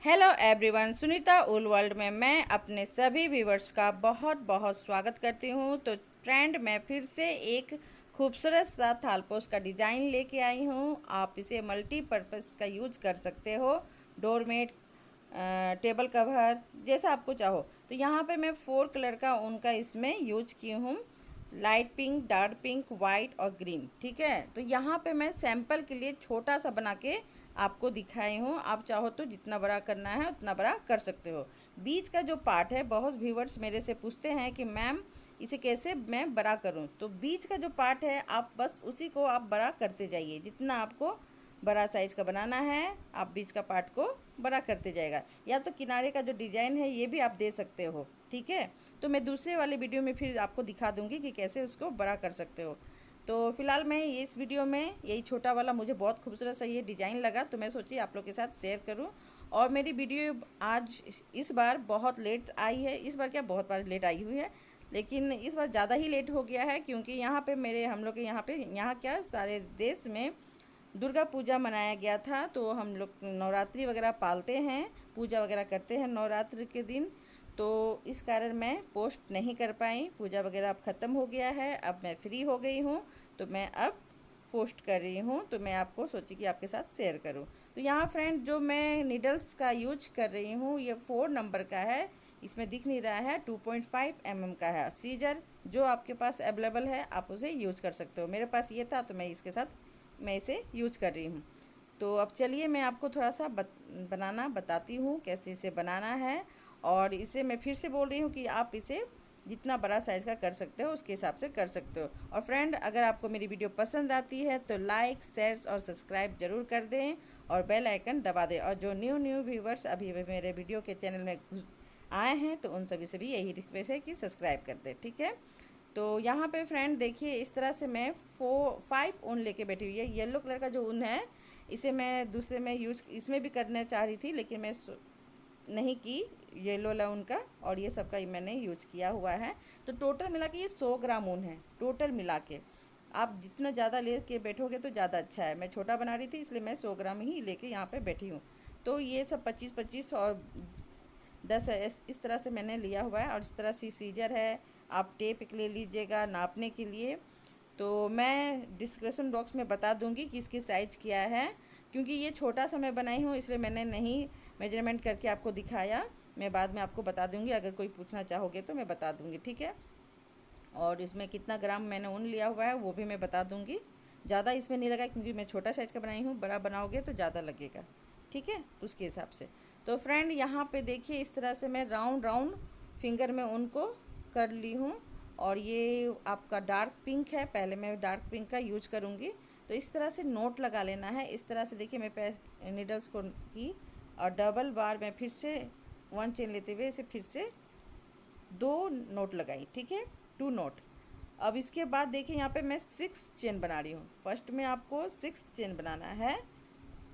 Hello everyone, Sunita उल world में मैं अपने सभी व्यूवर्स का बहुत बहुत स्वागत करती हूँ। तो फ्रेंड, मैं फिर से एक खूबसूरत सा थालपोश का डिज़ाइन लेके आई हूँ। आप इसे मल्टीपर्पज़ का यूज कर सकते हो, डोरमेट, टेबल कवर, जैसा आपको चाहो। तो यहाँ पे मैं 4 कलर का उनका इसमें यूज की हूँ, light pink, dark pink, white और ग्रीन। ठीक है, तो यहाँ पे मैं सैंपल के लिए छोटा सा बना के आपको दिखाई हूँ। आप चाहो तो जितना बड़ा करना है उतना बड़ा कर सकते हो। बीच का जो पार्ट है, बहुत व्यूवर्स मेरे से पूछते हैं कि मैम इसे कैसे मैं बड़ा करूँ। तो बीच का जो पार्ट है, आप बस उसी को आप बड़ा करते जाइए। जितना आपको बड़ा साइज़ का बनाना है, आप बीच का पार्ट को बड़ा करते जाएगा। या तो किनारे का जो डिज़ाइन है ये भी आप दे सकते हो। ठीक है, तो मैं दूसरे वाले वीडियो में फिर आपको दिखा दूँगी कि कैसे उसको बड़ा कर सकते हो। तो फिलहाल मैं ये इस वीडियो में यही छोटा वाला मुझे बहुत खूबसूरत सा ये डिज़ाइन लगा, तो मैं सोची आप लोग के साथ शेयर करूं। और मेरी वीडियो आज इस बार बहुत लेट आई है। इस बार क्या, बहुत बार लेट आई हुई है, लेकिन इस बार ज़्यादा ही लेट हो गया है, क्योंकि यहाँ पे हम लोग के यहाँ क्या सारे देश में दुर्गा पूजा मनाया गया था। तो हम लोग नवरात्रि वगैरह पालते हैं, पूजा वगैरह करते हैं नवरात्रि के दिन। तो इस कारण मैं पोस्ट नहीं कर पाई। पूजा वगैरह अब ख़त्म हो गया है, अब मैं फ्री हो गई हूँ, तो मैं अब पोस्ट कर रही हूँ। तो मैं आपको सोची कि आपके साथ शेयर करूँ। तो यहाँ फ्रेंड, जो मैं नीडल्स का यूज कर रही हूँ ये 4 नंबर का है। इसमें दिख नहीं रहा है, 2.5 mm का है। सीजर जो आपके पास अवेलेबल है आप उसे यूज कर सकते हो। मेरे पास ये था तो मैं इसे यूज कर रही हूँ। तो अब चलिए मैं आपको थोड़ा सा बनाना बताती हूँ कैसे इसे बनाना है। और इसे मैं फिर से बोल रही हूँ कि आप इसे जितना बड़ा साइज़ का कर सकते हो उसके हिसाब से कर सकते हो। और फ्रेंड, अगर आपको मेरी वीडियो पसंद आती है तो लाइक, शेयर और सब्सक्राइब ज़रूर कर दें और बेल आइकन दबा दें। और जो न्यू व्यूवर्स अभी मेरे वीडियो के चैनल में आए हैं तो उन सभी से भी यही रिक्वेस्ट है कि सब्सक्राइब कर दें। ठीक है, तो यहाँ पे फ्रेंड देखिए, इस तरह से मैं 5 ऊन लेके बैठी हुई है। येलो कलर का जो ऊन है इसे मैं दूसरे में यूज इसमें भी करना चाह रही थी, लेकिन मैं नहीं की येलो वाला ऊन का, और ये सब का मैंने यूज किया हुआ है। तो टोटल मिला के ये 100 ग्राम ऊन है। टोटल मिला के आप जितना ज़्यादा ले के बैठोगे तो ज़्यादा अच्छा है। मैं छोटा बना रही थी इसलिए मैं 100 ग्राम ही लेके यहाँ पे बैठी हूँ। तो ये सब 25-25 और 10 है, इस तरह से मैंने लिया हुआ है। और इस तरह से सीजर है, आप टेप ले लीजिएगा नापने के लिए। तो मैं डिस्क्रिप्शन बॉक्स में बता दूंगी कि इसकी साइज़ क्या है, क्योंकि ये छोटा सा मैं बनाई हूँ इसलिए मैंने नहीं मेजरमेंट करके आपको दिखाया। मैं बाद में आपको बता दूंगी, अगर कोई पूछना चाहोगे तो मैं बता दूंगी। ठीक है, और इसमें कितना ग्राम मैंने ऊन लिया हुआ है वो भी मैं बता दूंगी। ज़्यादा इसमें नहीं लगा क्योंकि मैं छोटा साइज़ का बनाई हूँ, बड़ा बनाओगे तो ज़्यादा लगेगा। ठीक है, उसके हिसाब से। तो फ्रेंड, यहाँ पे देखिए इस तरह से मैं राउंड राउंड फिंगर में उनको कर ली हूँ। और ये आपका डार्क पिंक है, पहले मैं डार्क पिंक का यूज करूँगी। तो इस तरह से नोट लगा लेना है। इस तरह से देखिए मैं नीडल्स को की और डबल बार में फिर से 1 चेन लेते हुए इसे फिर से 2 नोट लगाई। ठीक है, 2 नोट। अब इसके बाद देखिए यहाँ पे मैं 6 चेन बना रही हूँ। फर्स्ट में आपको 6 चेन बनाना है,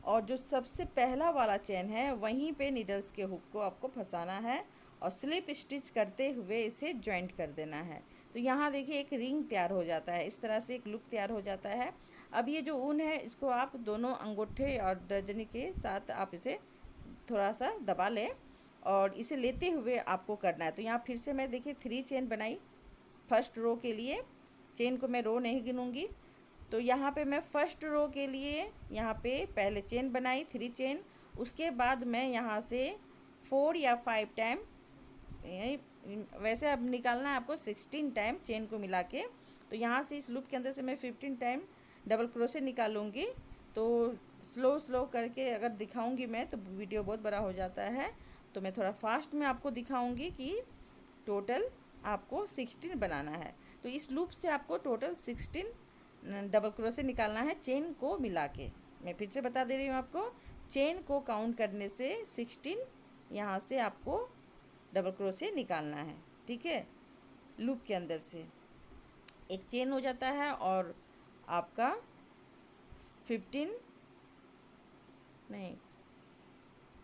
और जो सबसे पहला वाला चेन है वहीं पे नीडल्स के हुक को आपको फंसाना है और स्लिप स्टिच करते हुए इसे जॉइंट कर देना है। तो यहाँ देखिए एक रिंग तैयार हो जाता है, इस तरह से एक लुक तैयार हो जाता है। अब ये जो ऊन है इसको आप दोनों अंगूठे और तर्जनी के साथ आप इसे थोड़ा सा दबा लें और इसे लेते हुए आपको करना है। तो यहाँ फिर से मैं देखिए 3 चेन बनाई फर्स्ट रो के लिए। चेन को मैं रो नहीं गिनूंगी। तो यहाँ पे मैं फर्स्ट रो के लिए यहाँ पे पहले चेन बनाई 3 चेन। उसके बाद मैं यहाँ से 4 या 5 टाइम, वैसे अब निकालना है आपको 16 टाइम चेन को मिला के। तो यहाँ से इस लूप के अंदर से मैं 15 टाइम डबल क्रोशे निकालूंगी। तो स्लो करके अगर दिखाऊंगी मैं तो वीडियो बहुत बड़ा हो जाता है, तो मैं थोड़ा फास्ट में आपको दिखाऊंगी कि टोटल आपको 16 बनाना है। तो इस लूप से आपको टोटल 16 डबल क्रोशे निकालना है चेन को मिला के। मैं फिर से बता दे रही हूँ आपको, चेन को काउंट करने से 16 यहाँ से आपको डबल क्रोशे निकालना है। ठीक है, लूप के अंदर से एक चेन हो जाता है और आपका 15 नहीं,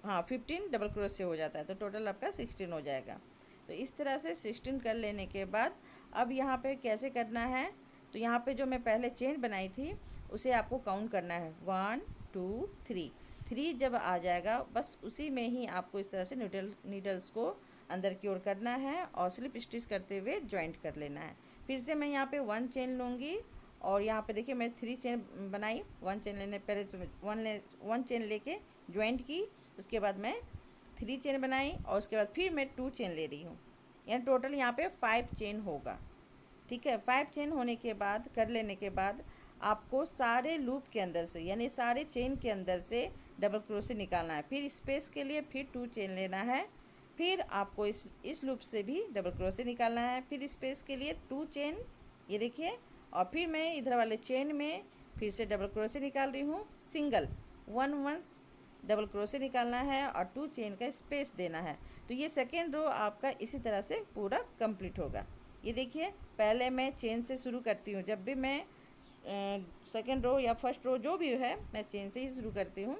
हाँ 15 डबल क्रोशे हो जाता है। तो टोटल आपका 16 हो जाएगा। तो इस तरह से 16 कर लेने के बाद अब यहाँ पे कैसे करना है, तो यहाँ पे जो मैं पहले चेन बनाई थी उसे आपको काउंट करना है 1 2 3। 3 जब आ जाएगा बस उसी में ही आपको इस तरह से नीडल्स को अंदर की ओर करना है और स्लिप स्टिच करते हुए जॉइंट कर लेना है। फिर से मैं यहाँ पे 1 चेन लूँगी और यहाँ पे देखिए मैं 3 चेन बनाई। 1 चेन लेने पहले तो 1 चेन लेके जॉइंट की, उसके बाद मैं 3 चेन बनाई और उसके बाद फिर मैं 2 चेन ले रही हूँ, यानी टोटल यहाँ पे 5 चेन होगा। ठीक है, 5 चेन होने के बाद कर लेने के बाद आपको सारे लूप के अंदर से यानी सारे चेन के अंदर से डबल क्रोशे निकालना है। फिर स्पेस के लिए फिर 2 चेन लेना है, फिर आपको इस लूप से भी डबल क्रोशे निकालना है, फिर स्पेस के लिए 2 चेन, ये देखिए, और फिर मैं इधर वाले चेन में फिर से डबल क्रोशे निकाल रही हूँ। सिंगल 1 डबल क्रोशे निकालना है और 2 चेन का स्पेस देना है। तो ये सेकेंड रो आपका इसी तरह से पूरा कंप्लीट होगा। ये देखिए, पहले मैं चेन से शुरू करती हूँ। जब भी मैं सेकेंड रो या फर्स्ट रो जो भी है मैं चेन से ही शुरू करती हूँ।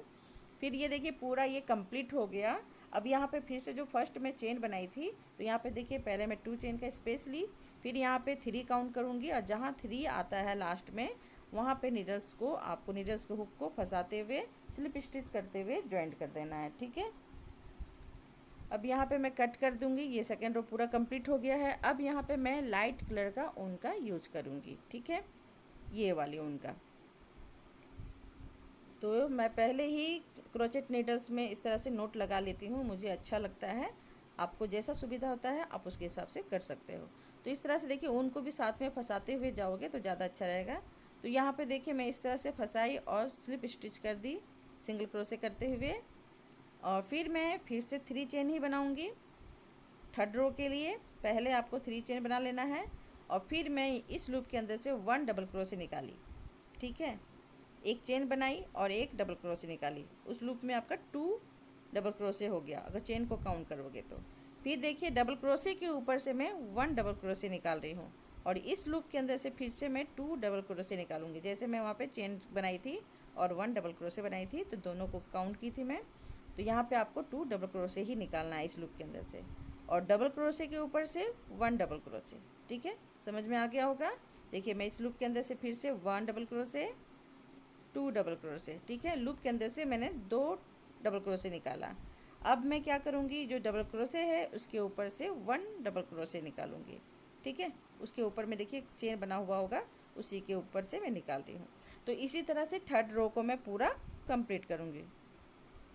फिर ये देखिए पूरा ये कंप्लीट हो गया। अब यहाँ पे फिर से जो फर्स्ट में चेन बनाई थी तो यहाँ पे देखिए पहले मैं 2 चेन का स्पेस ली, फिर यहाँ पे 3 काउंट करूँगी और जहाँ 3 आता है लास्ट में वहाँ पे नीडल्स को आपको नीडल्स के हुक को फंसाते हुए स्लिप स्टिच करते हुए जॉइंट कर देना है। ठीक है, अब यहाँ पे मैं कट कर दूँगी। ये सेकेंड रो पूरा कंप्लीट हो गया है। अब यहाँ पे मैं लाइट कलर का ऊन का यूज करूँगी। ठीक है, ये वाली ऊन का। तो मैं पहले ही क्रोचेट नीडल्स में इस तरह से नोट लगा लेती हूँ, मुझे अच्छा लगता है। आपको जैसा सुविधा होता है आप उसके हिसाब से कर सकते हो। तो इस तरह से देखिए ऊन को भी साथ में फंसाते हुए जाओगे तो ज़्यादा अच्छा रहेगा। तो यहाँ पे देखिए मैं इस तरह से फंसाई और स्लिप स्टिच कर दी सिंगल क्रोशे करते हुए, और फिर मैं फिर से 3 चेन ही बनाऊँगी। थर्ड रो के लिए पहले आपको 3 चेन बना लेना है और फिर मैं इस लूप के अंदर से 1 डबल क्रोशे निकाली। ठीक है, एक चेन बनाई और एक डबल क्रोशे निकाली। उस लूप में आपका 2 डबल क्रोशे हो गया अगर चेन को काउंट करोगे तो। फिर देखिए डबल क्रोशे के ऊपर से मैं 1 डबल क्रोशे निकाल रही हूँ और इस लूप के अंदर से फिर से मैं 2 डबल क्रोशे निकालूंगी। जैसे मैं वहाँ पे चेन बनाई थी और 1 डबल क्रोशे बनाई थी तो दोनों को काउंट की थी मैं। तो यहाँ पे आपको 2 डबल क्रोशे ही निकालना है इस लूप के अंदर से, और डबल क्रोशे के ऊपर से 1 डबल क्रोशे। ठीक है, समझ में आ गया होगा। देखिए मैं इस लूप के अंदर से फिर से 1 डबल क्रोशे, 2 डबल क्रोशे। ठीक है, लूप के अंदर से मैंने 2 डबल क्रोशे निकाला। अब मैं क्या करूँगी, जो डबल क्रोशे है उसके ऊपर से 1 डबल क्रोशे निकालूंगी। ठीक है, उसके ऊपर में देखिए चेन बना हुआ होगा, उसी के ऊपर से मैं निकाल रही हूँ। तो इसी तरह से थर्ड रो को मैं पूरा कंप्लीट करूँगी।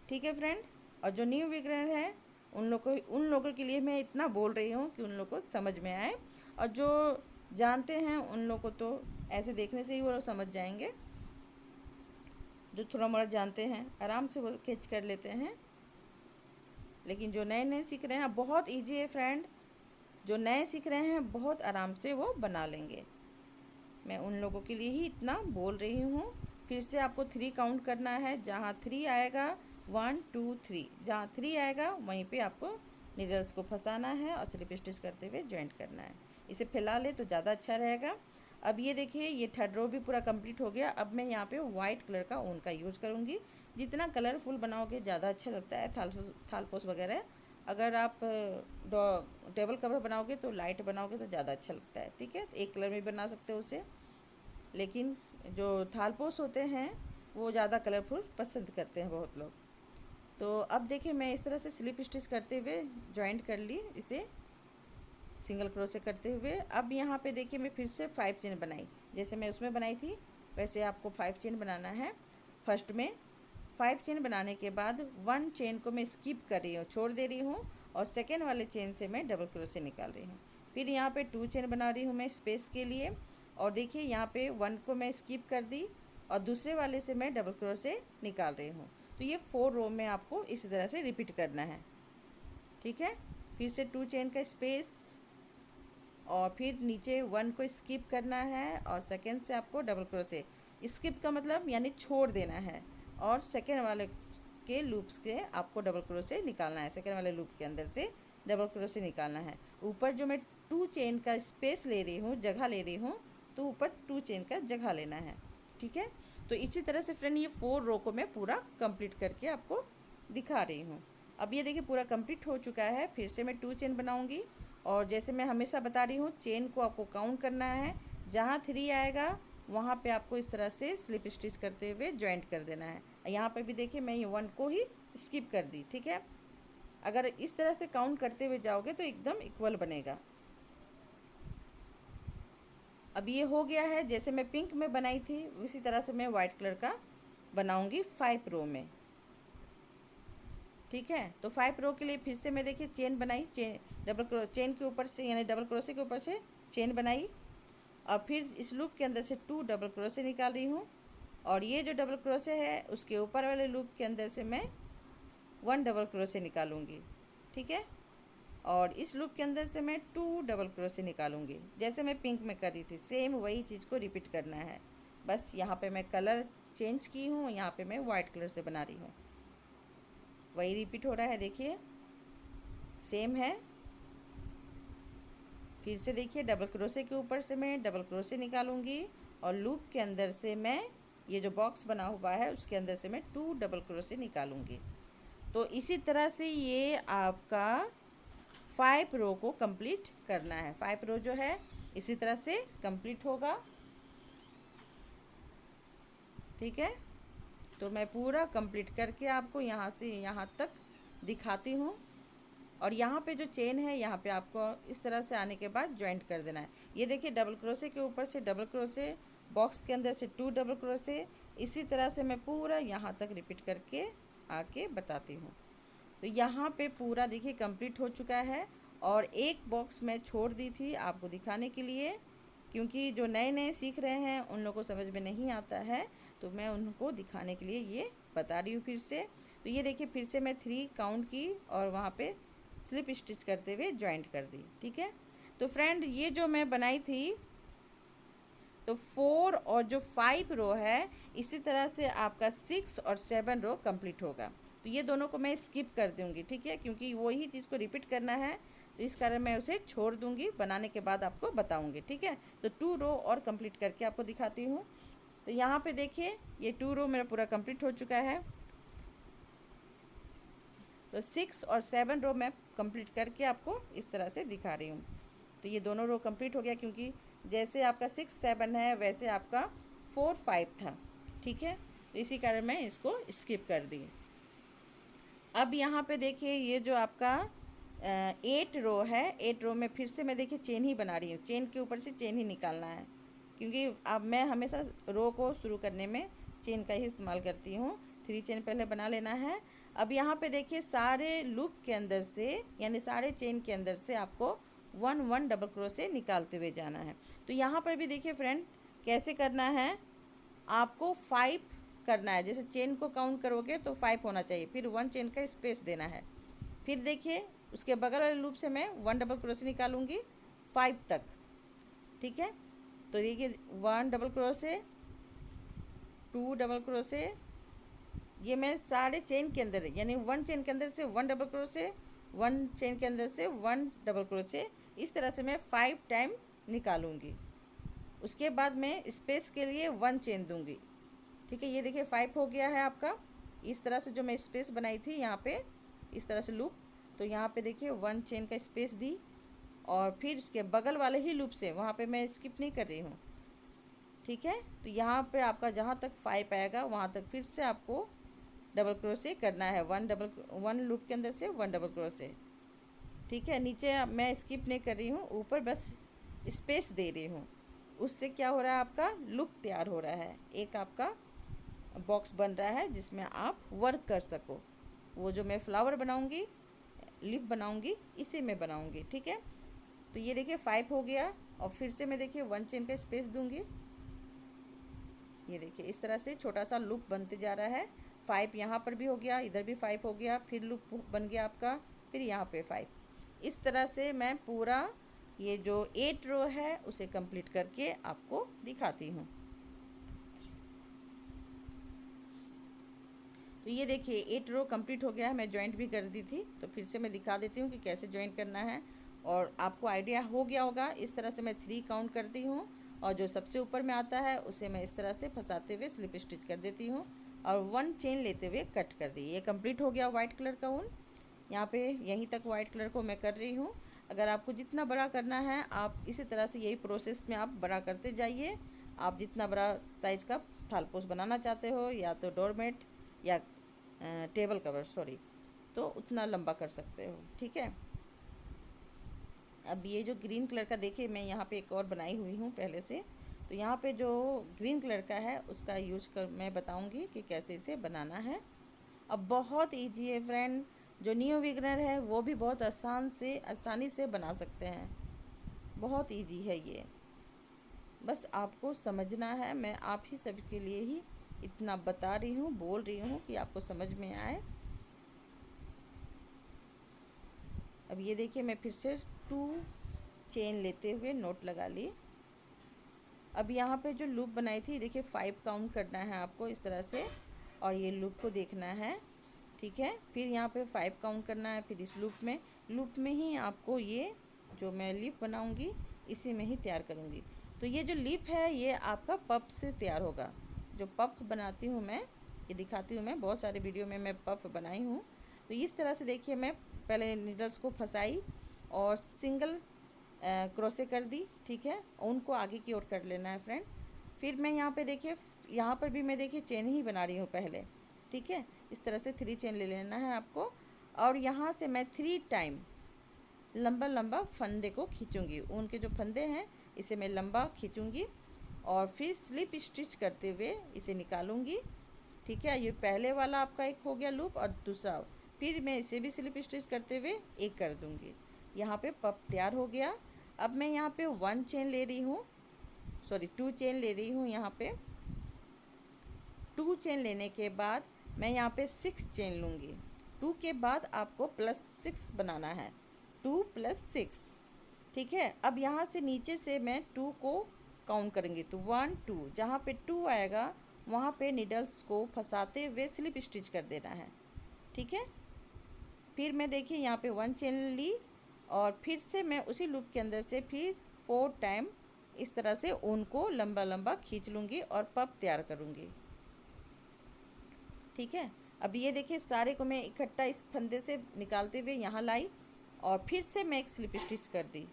ठीक है फ्रेंड, और जो न्यू बिगिनर है उन लोगों के लिए मैं इतना बोल रही हूँ कि उन लोगों को समझ में आए, और जो जानते हैं उन लोगों को तो ऐसे देखने से ही वो लोग समझ जाएंगे। जो थोड़ा मोड़ा जानते हैं आराम से वो कैच कर लेते हैं, लेकिन जो नए नए सीख रहे हैं बहुत इजी है फ्रेंड। जो नए सीख रहे हैं बहुत आराम से वो बना लेंगे। मैं उन लोगों के लिए ही इतना बोल रही हूँ। फिर से आपको 3 काउंट करना है, जहाँ 3 आएगा 1 2 3, जहाँ 3 आएगा वहीं पे आपको नीडल्स को फंसाना है और स्लिप स्टिच करते हुए जॉइंट करना है। इसे फैला ले तो ज़्यादा अच्छा रहेगा। अब ये देखिए ये थर्ड रो भी पूरा कंप्लीट हो गया। अब मैं यहाँ पे वाइट कलर का ऊन का यूज़ करूँगी। जितना कलरफुल बनाओगे ज़्यादा अच्छा लगता है थालपोस वगैरह। अगर आप टेबल कवर बनाओगे तो लाइट बनाओगे तो ज़्यादा अच्छा लगता है। ठीक है, एक कलर में बना सकते हो उसे, लेकिन जो थालपोस होते हैं वो ज़्यादा कलरफुल पसंद करते हैं बहुत लोग। तो अब देखिए मैं इस तरह से स्लिप स्टिच करते हुए जॉइंट कर ली इसे सिंगल क्रोशे करते हुए। अब यहाँ पे देखिए मैं फिर से 5 चेन बनाई, जैसे मैं उसमें बनाई थी वैसे आपको 5 चेन बनाना है। फर्स्ट में 5 चेन बनाने के बाद 1 चेन को मैं स्किप कर रही हूँ, छोड़ दे रही हूँ, और सेकेंड वाले चेन से मैं डबल क्रोशे निकाल रही हूँ। फिर यहाँ पे 2 चेन बना रही हूँ मैं स्पेस के लिए, और देखिए यहाँ पे 1 को मैं स्किप कर दी और दूसरे वाले से मैं डबल क्रोशे निकाल रही हूँ। तो ये 4 रो में आपको इसी तरह से रिपीट करना है। ठीक है, फिर से 2 चेन का स्पेस और फिर नीचे 1 को स्किप करना है और सेकेंड से आपको डबल क्रोशे। स्किप का मतलब यानी छोड़ देना है, और सेकेंड वाले के लूप्स के आपको डबल क्रोशे निकालना है। सेकेंड वाले लूप के अंदर से डबल क्रोशे निकालना है। ऊपर जो मैं 2 चेन का स्पेस ले रही हूँ, जगह ले रही हूँ, तो ऊपर 2 चेन का जगह लेना है। ठीक है, तो इसी तरह से फ्रेंड ये 4 रो को मैं पूरा कंप्लीट करके आपको दिखा रही हूँ। अब ये देखिए पूरा कंप्लीट हो चुका है। फिर से मैं 2 चेन बनाऊँगी, और जैसे मैं हमेशा बता रही हूँ चेन को आपको काउंट करना है। जहाँ 3 आएगा वहाँ पे आपको इस तरह से स्लिप स्टिच करते हुए जॉइंट कर देना है। यहाँ पर भी देखिए मैं ये 1 को ही स्किप कर दी, ठीक है। अगर इस तरह से काउंट करते हुए जाओगे तो एकदम इक्वल बनेगा। अब ये हो गया है, जैसे मैं पिंक में बनाई थी उसी तरह से मैं वाइट कलर का बनाऊंगी 5 रो में, ठीक है। तो 5 रो के लिए फिर से मैं देखिए चेन बनाई, चेन के ऊपर से यानी डबल क्रोशे के ऊपर से चेन बनाई, और फिर इस लूप के अंदर से 2 डबल क्रोशे निकाल रही हूँ, और ये जो डबल क्रोशे है उसके ऊपर वाले लूप के अंदर से मैं 1 डबल क्रोशे निकालूंगी, ठीक है। और इस लूप के अंदर से मैं 2 डबल क्रोशे निकालूंगी, जैसे मैं पिंक में कर रही थी सेम वही चीज़ को रिपीट करना है। बस यहाँ पे मैं कलर चेंज की हूँ, यहाँ पे मैं वाइट कलर से बना रही हूँ, वही रिपीट हो रहा है, देखिए सेम है। फिर से देखिए डबल क्रोशे के ऊपर से मैं डबल क्रोशे निकालूंगी, और लूप के अंदर से मैं ये जो बॉक्स बना हुआ है उसके अंदर से मैं 2 डबल क्रोशे निकालूंगी। तो इसी तरह से ये आपका 5 रो को कंप्लीट करना है। 5 रो जो है इसी तरह से कंप्लीट होगा, ठीक है। तो मैं पूरा कंप्लीट करके आपको यहाँ से यहाँ तक दिखाती हूँ। और यहाँ पे जो चेन है यहाँ पे आपको इस तरह से आने के बाद ज्वाइंट कर देना है। ये देखिए डबल क्रोशे के ऊपर से डबल क्रोशे, बॉक्स के अंदर से 2 डबल क्रोशे, इसी तरह से मैं पूरा यहाँ तक रिपीट करके आके बताती हूँ। तो यहाँ पे पूरा देखिए कंप्लीट हो चुका है, और एक बॉक्स मैं छोड़ दी थी आपको दिखाने के लिए, क्योंकि जो नए नए सीख रहे हैं उन लोगों को समझ में नहीं आता है, तो मैं उनको दिखाने के लिए ये बता रही हूँ फिर से। तो ये देखिए फिर से मैं 3 काउंट की और वहाँ पे स्लिप स्टिच करते हुए ज्वाइंट कर दी, ठीक है। तो फ्रेंड ये जो मैं बनाई थी तो 4 और जो 5 रो है इसी तरह से आपका 6 और 7 रो कंप्लीट होगा। तो ये दोनों को मैं स्किप कर दूंगी, ठीक है, क्योंकि वही चीज़ को रिपीट करना है, तो इस कारण मैं उसे छोड़ दूंगी, बनाने के बाद आपको बताऊंगी, ठीक है। तो 2 रो और कंप्लीट करके आपको दिखाती हूँ। तो यहाँ पे देखिए ये 2 रो मेरा पूरा कंप्लीट हो चुका है। तो 6 और 7 रो मैं कंप्लीट करके आपको इस तरह से दिखा रही हूँ। तो ये दोनों रो कंप्लीट हो गया, क्योंकि जैसे आपका 6 7 है वैसे आपका 4 5 था, ठीक है। तो इसी कारण मैं इसको स्किप कर दी। अब यहाँ पे देखिए ये जो आपका 8 रो है, 8 रो में फिर से मैं देखिए चेन ही बना रही हूँ, चेन के ऊपर से चेन ही निकालना है, क्योंकि अब मैं हमेशा रो को शुरू करने में चेन का ही इस्तेमाल करती हूँ। 3 चेन पहले बना लेना है। अब यहाँ पे देखिए सारे लूप के अंदर से यानी सारे चेन के अंदर से आपको 1 1 डबल क्रोशे निकालते हुए जाना है। तो यहाँ पर भी देखिए फ्रेंड कैसे करना है, आपको 5 करना है, जैसे चेन को काउंट करोगे तो 5 होना चाहिए, फिर 1 चेन का स्पेस देना है। फिर देखिए उसके बगल वाले लूप से मैं 1 डबल क्रोशे निकालूंगी 5 तक, ठीक है। तो देखिए 1 डबल क्रोशे, 2 डबल क्रोशे, ये मैं सारे चेन के अंदर यानी 1 चेन के अंदर से 1 डबल क्रोशे, 1 चेन के अंदर से 1 डबल क्रोशे, इस तरह से मैं 5 टाइम निकालूंगी। उसके बाद मैं स्पेस के लिए 1 चेन दूंगी, ठीक है। ये देखिए 5 हो गया है आपका। इस तरह से जो मैं स्पेस बनाई थी यहाँ पे इस तरह से लूप, तो यहाँ पे देखिए 1 चेन का स्पेस दी, और फिर उसके बगल वाले ही लूप से वहाँ पे मैं स्किप नहीं कर रही हूँ, ठीक है। तो यहाँ पे आपका जहाँ तक 5 आएगा वहाँ तक फिर से आपको डबल क्रोशे करना है, 1 लूप के अंदर से 1 डबल क्रोशे, ठीक है। नीचे मैं स्किप नहीं कर रही हूँ, ऊपर बस स्पेस दे रही हूँ, उससे क्या हो रहा है आपका लुक तैयार हो रहा है, एक आपका बॉक्स बन रहा है जिसमें आप वर्क कर सको। वो जो मैं फ्लावर बनाऊंगी, लिप बनाऊंगी, इसी में बनाऊंगी, ठीक है। तो ये देखिए 5 हो गया, और फिर से मैं देखिए 1 चेन का स्पेस दूंगी। ये देखिए इस तरह से छोटा सा लूप बनते जा रहा है। 5 यहाँ पर भी हो गया, इधर भी 5 हो गया, फिर लूप बन गया आपका, फिर यहाँ पे 5। इस तरह से मैं पूरा ये जो 8 रो है उसे कंप्लीट करके आपको दिखाती हूँ। तो ये देखिए 8 रो कंप्लीट हो गया है, मैं जॉइंट भी कर दी थी, तो फिर से मैं दिखा देती हूँ कि कैसे जॉइंट करना है, और आपको आइडिया हो गया होगा। इस तरह से मैं 3 काउंट करती हूँ, और जो सबसे ऊपर में आता है उसे मैं इस तरह से फंसाते हुए स्लिप स्टिच कर देती हूँ, और 1 चेन लेते हुए कट कर दी। ये कंप्लीट हो गया वाइट कलर का ऊन। यहाँ पे यहीं तक वाइट कलर को मैं कर रही हूँ। अगर आपको जितना बड़ा करना है आप इसी तरह से यही प्रोसेस में आप बड़ा करते जाइए। आप जितना बड़ा साइज़ का थालपोस बनाना चाहते हो या तो डोरमेट या टेबल कवर सॉरी, तो उतना लंबा कर सकते हो। ठीक है, अब ये जो ग्रीन कलर का देखिए मैं यहाँ पे एक और बनाई हुई हूँ पहले से, तो यहाँ पे जो ग्रीन कलर का है उसका यूज कर मैं बताऊँगी कि कैसे इसे बनाना है। अब बहुत इजी है फ्रेंड, जो न्यू बिगनर है वो भी बहुत आसानी से बना सकते हैं। बहुत इजी है ये, बस आपको समझना है। मैं आप ही सबके लिए ही इतना बता रही हूँ, बोल रही हूँ कि आपको समझ में आए। अब ये देखिए मैं फिर से 2 चेन लेते हुए नोट लगा ली। अब यहाँ पे जो लूप बनाई थी देखिए 5 काउंट करना है आपको इस तरह से, और ये लूप को देखना है। ठीक है, फिर यहाँ पे 5 काउंट करना है, फिर इस लूप में ही आपको ये जो मैं लीफ बनाऊंगी इसी में ही तैयार करूँगी। तो ये जो लीफ है ये आपका पफ से तैयार होगा। जो पफ बनाती हूँ मैं, ये दिखाती हूँ मैं, बहुत सारे वीडियो में मैं पफ बनाई हूँ। तो इस तरह से देखिए मैं पहले नीडल्स को फंसाई और सिंगल क्रोशे कर दी। ठीक है, उनको आगे की ओर कर लेना है फ्रेंड। फिर मैं यहाँ पे देखिए, यहाँ पर भी मैं देखिए चेन ही बना रही हूँ पहले। ठीक है, इस तरह से 3 चेन ले लेना है आपको, और यहाँ से मैं 3 टाइम लंबा लंबा फंदे को खींचूंगी। उनके जो फंदे हैं इसे मैं लंबा खींचूंगी और फिर स्लिप स्टिच करते हुए इसे निकालूंगी। ठीक है, ये पहले वाला आपका एक हो गया लूप, और दूसरा फिर मैं इसे भी स्लिप स्टिच करते हुए एक कर दूंगी। यहाँ पे पफ तैयार हो गया। अब मैं यहाँ पे 1 चेन ले रही हूँ, सॉरी 2 चेन ले रही हूँ। यहाँ पे 2 चेन लेने के बाद मैं यहाँ पे 6 चेन लूँगी। 2 के बाद आपको +6 बनाना है, 2 + 6। ठीक है, अब यहाँ से नीचे से मैं 2 को काउंट करेंगे, तो 1 2, जहाँ पे 2 आएगा वहाँ पे निडल्स को फंसाते हुए स्लिप स्टिच कर देना है। ठीक है, फिर मैं देखिए यहाँ पे 1 चेन ली और फिर से मैं उसी लूप के अंदर से फिर 4 टाइम इस तरह से ऊन को लंबा लंबा खींच लूँगी और पफ तैयार करूँगी। ठीक है, अब ये देखिए सारे को मैं इकट्ठा इस फंदे से निकालते हुए यहाँ लाई और फिर से मैं एक स्लिप स्टिच कर दी,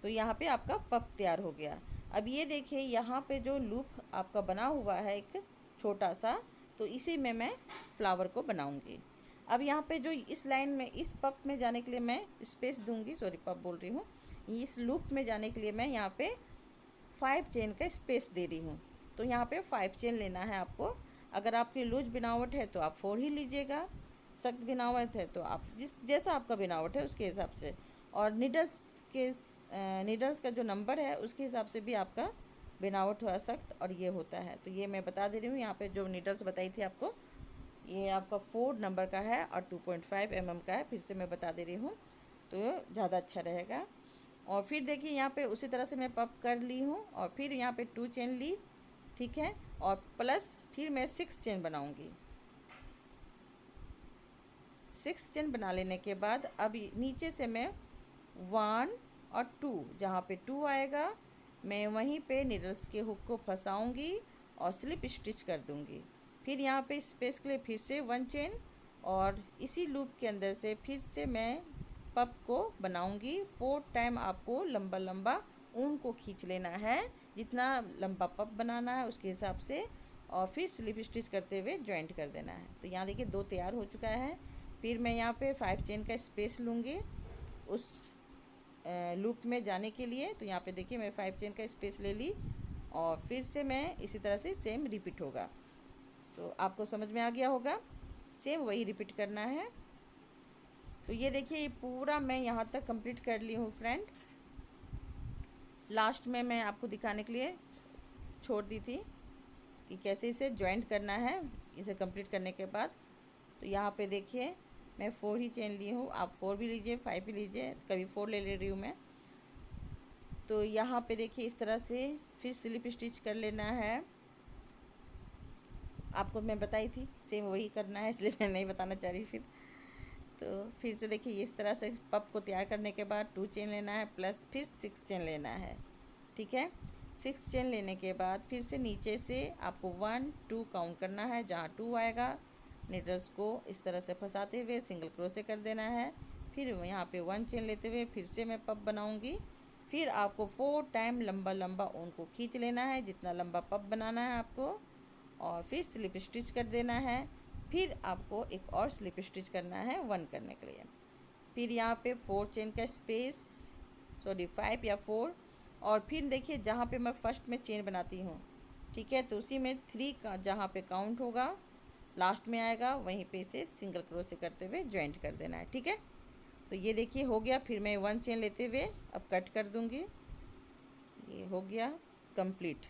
तो यहाँ पे आपका पफ तैयार हो गया। अब ये देखिए यहाँ पे जो लूप आपका बना हुआ है एक छोटा सा, तो इसी में मैं फ्लावर को बनाऊंगी। अब यहाँ पे जो इस लाइन में इस पफ में जाने के लिए मैं स्पेस दूंगी, सॉरी पफ बोल रही हूँ, इस लूप में जाने के लिए मैं यहाँ पे 5 चेन का स्पेस दे रही हूँ। तो यहाँ पे 5 चेन लेना है आपको। अगर आपकी लूज बनावट है तो आप 4 ही लीजिएगा, सख्त बनावट है तो आप जैसा आपका बनावट है उसके हिसाब से, और नीडल्स का जो नंबर है उसके हिसाब से भी आपका बनावट हुआ सख्त और ये होता है। तो ये मैं बता दे रही हूँ, यहाँ पे जो नीडल्स बताई थी आपको ये आपका 4 नंबर का है और 2.5 mm का है। फिर से मैं बता दे रही हूँ तो ज़्यादा अच्छा रहेगा। और फिर देखिए यहाँ पे उसी तरह से मैं पफ कर ली हूँ और फिर यहाँ पे 2 चेन ली। ठीक है, और प्लस फिर मैं 6 चेन बनाऊँगी। 6 चेन बना लेने के बाद अब नीचे से मैं 1 और 2, जहाँ पे 2 आएगा मैं वहीं पे निडल्स के हुक को फंसाऊँगी और स्लिप स्टिच कर दूँगी। फिर यहाँ पे स्पेस के लिए फिर से 1 चेन और इसी लूप के अंदर से फिर से मैं पफ को बनाऊँगी। 4 टाइम आपको लंबा लंबा ऊन को खींच लेना है, जितना लंबा पफ बनाना है उसके हिसाब से, और फिर स्लिप स्टिच करते हुए जॉइंट कर देना है। तो यहाँ देखिए 2 तैयार हो चुका है। फिर मैं यहाँ पे 5 चेन का स्पेस लूँगी उस लूप में जाने के लिए। तो यहाँ पे देखिए मैं 5 चेन का स्पेस ले ली और फिर से मैं इसी तरह से सेम रिपीट होगा। तो आपको समझ में आ गया होगा, सेम वही रिपीट करना है। तो ये देखिए ये पूरा मैं यहाँ तक कंप्लीट कर ली हूँ फ्रेंड। लास्ट में मैं आपको दिखाने के लिए छोड़ दी थी कि कैसे इसे जॉइंट करना है इसे कंप्लीट करने के बाद। तो यहाँ पे देखिए मैं 4 ही चेन ली हूँ, आप 4 भी लीजिए 5 भी लीजिए, कभी 4 ले रही हूँ मैं। तो यहाँ पे देखिए इस तरह से फिर स्लिप स्टिच कर लेना है। आपको मैं बताई थी सेम वही करना है, इसलिए मैं नहीं बताना चाह रही। तो फिर से देखिए इस तरह से पफ को तैयार करने के बाद 2 चेन लेना है प्लस फिर 6 चेन लेना है। ठीक है, 6 चेन लेने के बाद फिर से नीचे से आपको 1 2 काउंट करना है, जहाँ 2 आएगा नीडल्स को इस तरह से फंसाते हुए सिंगल क्रोशे कर देना है। फिर यहाँ पे 1 चेन लेते हुए फिर से मैं पफ बनाऊँगी। फिर आपको 4 टाइम लंबा लंबा ऊन को खींच लेना है, जितना लंबा पफ बनाना है आपको, और फिर स्लिप स्टिच कर देना है। फिर आपको एक और स्लिप स्टिच करना है 1 करने के लिए। फिर यहाँ पे 4 चेन का स्पेस, सॉरी 5 या 4, और फिर देखिए जहाँ पे मैं फर्स्ट में चेन बनाती हूँ, ठीक है, तो उसी में 3 का जहाँ पे काउंट होगा लास्ट में आएगा, वहीं पे इसे सिंगल क्रोशे करते हुए ज्वाइंट कर देना है, ठीक है। तो ये देखिए हो गया। फिर मैं 1 चेन लेते हुए अब कट कर दूँगी। ये हो गया कंप्लीट।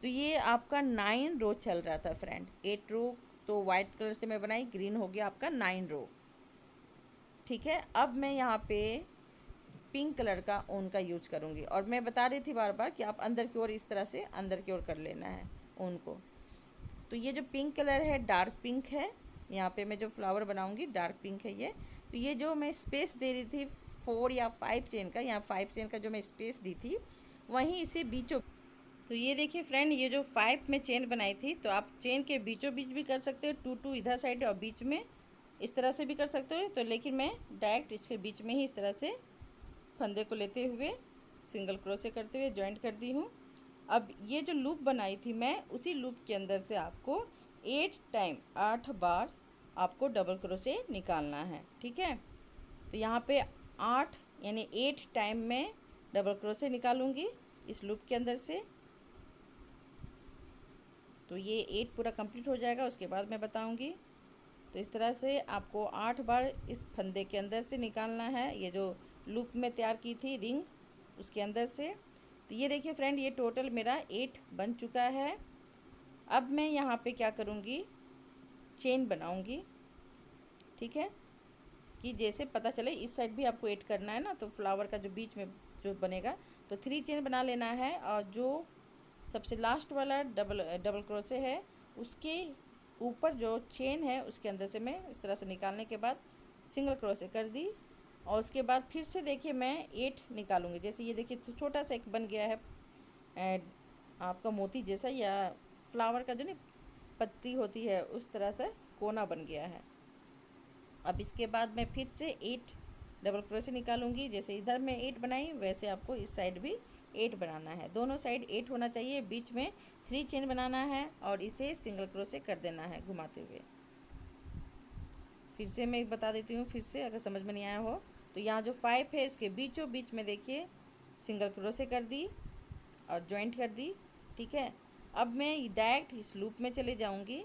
तो ये आपका 9 रो चल रहा था फ्रेंड। 8 रो तो वाइट कलर से मैं बनाई, ग्रीन हो गया आपका 9 रो, ठीक है। अब मैं यहाँ पे पिंक कलर का ऊन का यूज करूँगी, और मैं बता रही थी बार बार कि आप अंदर की ओर इस तरह से अंदर की ओर कर लेना है ऊन को। तो ये जो पिंक कलर है डार्क पिंक है, यहाँ पे मैं जो फ्लावर बनाऊँगी डार्क पिंक है ये। तो ये जो मैं स्पेस दे रही थी 4 या 5 चेन का, यहाँ 5 चेन का जो मैं स्पेस दी थी वहीं इसे बीचों, तो ये देखिए फ्रेंड, ये जो 5 में चेन बनाई थी, तो आप चेन के बीचों बीच भी कर सकते हो, 2 इधर साइड और बीच में इस तरह से भी कर सकते हो। तो लेकिन मैं डायरेक्ट इसके बीच में ही इस तरह से फंदे को लेते हुए सिंगल क्रोशे करते हुए जॉइंट कर दी हूँ। अब ये जो लूप बनाई थी मैं, उसी लूप के अंदर से आपको 8 बार आपको डबल क्रोशे निकालना है, ठीक है। तो यहाँ पे 8 यानी 8 टाइम में डबल क्रोशे निकालूंगी इस लूप के अंदर से। तो ये 8 पूरा कंप्लीट हो जाएगा, उसके बाद मैं बताऊंगी। तो इस तरह से आपको 8 बार इस फंदे के अंदर से निकालना है, ये जो लूप में तैयार की थी रिंग उसके अंदर से। तो ये देखिए फ्रेंड, ये टोटल मेरा 8 बन चुका है। अब मैं यहाँ पे क्या करूँगी, चेन बनाऊँगी, ठीक है, कि जैसे पता चले इस साइड भी आपको 8 करना है ना, तो फ्लावर का जो बीच में जो बनेगा तो 3 चेन बना लेना है। और जो सबसे लास्ट वाला डबल क्रोशे है उसके ऊपर जो चेन है उसके अंदर से मैं इस तरह से निकालने के बाद सिंगल क्रोशे कर दी, और उसके बाद फिर से देखिए मैं 8 निकालूंगी। जैसे ये देखिए छोटा सा एक बन गया है आपका मोती जैसा, या फ्लावर का जो नहीं पत्ती होती है उस तरह से कोना बन गया है। अब इसके बाद मैं फिर से 8 डबल क्रोशे निकालूंगी। जैसे इधर मैं 8 बनाई, वैसे आपको इस साइड भी 8 बनाना है। दोनों साइड 8 होना चाहिए, बीच में 3 चेन बनाना है और इसे सिंगल क्रोशे कर देना है घुमाते हुए। फिर से मैं बता देती हूँ, फिर से अगर समझ में नहीं आया हो तो यहाँ जो 5 है इसके बीचों बीच में देखिए सिंगल क्रोशे कर दी और जॉइंट कर दी, ठीक है। अब मैं डायरेक्ट इस लूप में चले जाऊँगी।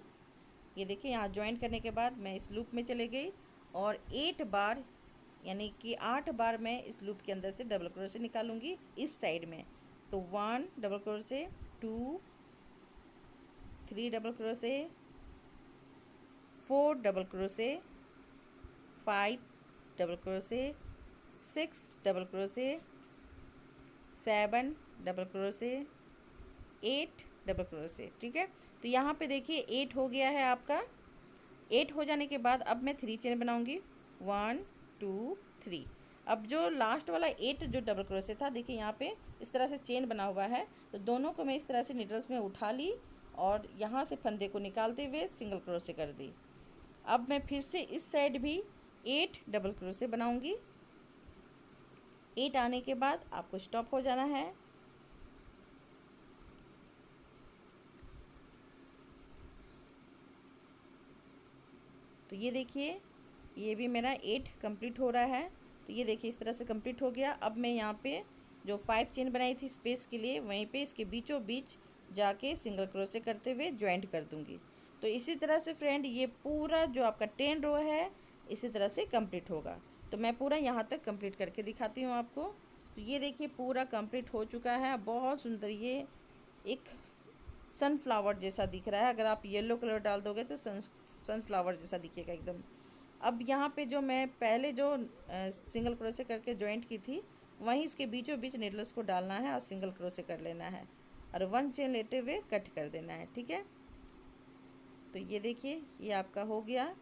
ये देखिए यहाँ जॉइंट करने के बाद मैं इस लूप में चले गई और 8 बार यानी कि 8 बार मैं इस लूप के अंदर से डबल क्रोशे निकालूंगी इस साइड में। तो 1 double crochet, 2, 3 double crochet, 4 double crochet, 5 double crochet, 6 double crochet, 7 double crochet, 8 double crochet, ठीक है। तो यहाँ पे देखिए 8 हो गया है आपका। 8 हो जाने के बाद अब मैं 3 चेन बनाऊंगी, 1 2 3। अब जो लास्ट वाला 8 जो डबल क्रोशे था, देखिए यहाँ पे इस तरह से चेन बना हुआ है, तो दोनों को मैं इस तरह से नीडल्स में उठा ली और यहाँ से फंदे को निकालते हुए सिंगल क्रोशे कर दी। अब मैं फिर से इस साइड भी 8 डबल क्रोशे बनाऊंगी। 8 आने के बाद आपको स्टॉप हो जाना है। तो ये देखिए ये भी मेरा 8 कंप्लीट हो रहा है। तो ये देखिए इस तरह से कंप्लीट हो गया। अब मैं यहाँ पे जो 5 चेन बनाई थी स्पेस के लिए, वहीं पे इसके बीचों बीच जाके सिंगल क्रोशे करते हुए ज्वाइंट कर दूँगी। तो इसी तरह से फ्रेंड ये पूरा जो आपका 10 रो है इसी तरह से कंप्लीट होगा। तो मैं पूरा यहाँ तक कंप्लीट करके दिखाती हूँ आपको। तो ये देखिए पूरा कंप्लीट हो चुका है, बहुत सुंदर, ये एक सनफ्लावर जैसा दिख रहा है। अगर आप येलो कलर डाल दोगे तो सनफ्लावर जैसा दिखेगा एकदम। अब यहाँ पे जो मैं पहले जो सिंगल क्रोशे करके जॉइंट की थी, वहीं उसके बीचों बीच नीडल्स को डालना है और सिंगल क्रोशे कर लेना है और 1 चेन लेते हुए कट कर देना है, ठीक है। तो ये देखिए ये आपका हो गया।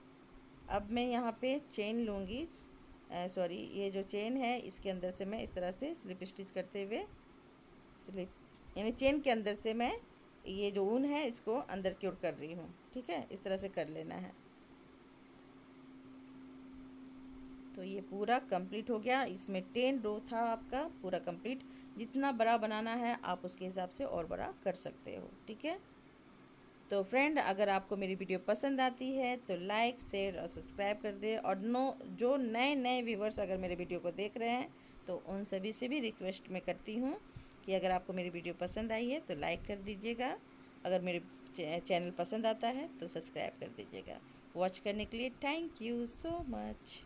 अब मैं यहाँ पे चेन लूँगी, सॉरी ये जो चेन है इसके अंदर से मैं इस तरह से स्लिप स्टिच करते हुए स्लिप यानी चेन के अंदर से मैं ये जो ऊन है इसको अंदर की ओर कर रही हूँ, ठीक है, इस तरह से कर लेना है। तो ये पूरा कंप्लीट हो गया। इसमें 10 रो था आपका पूरा कंप्लीट। जितना बड़ा बनाना है आप उसके हिसाब से और बड़ा कर सकते हो, ठीक है। तो फ्रेंड, अगर आपको मेरी वीडियो पसंद आती है तो लाइक, शेयर और सब्सक्राइब कर दे। और जो नए नए व्यूवर्स अगर मेरे वीडियो को देख रहे हैं तो उन सभी से भी रिक्वेस्ट मैं करती हूँ कि अगर आपको मेरी वीडियो पसंद आई है तो लाइक कर दीजिएगा। अगर मेरे चैनल पसंद आता है तो सब्सक्राइब कर दीजिएगा। वॉच करने के लिए थैंक यू सो मच।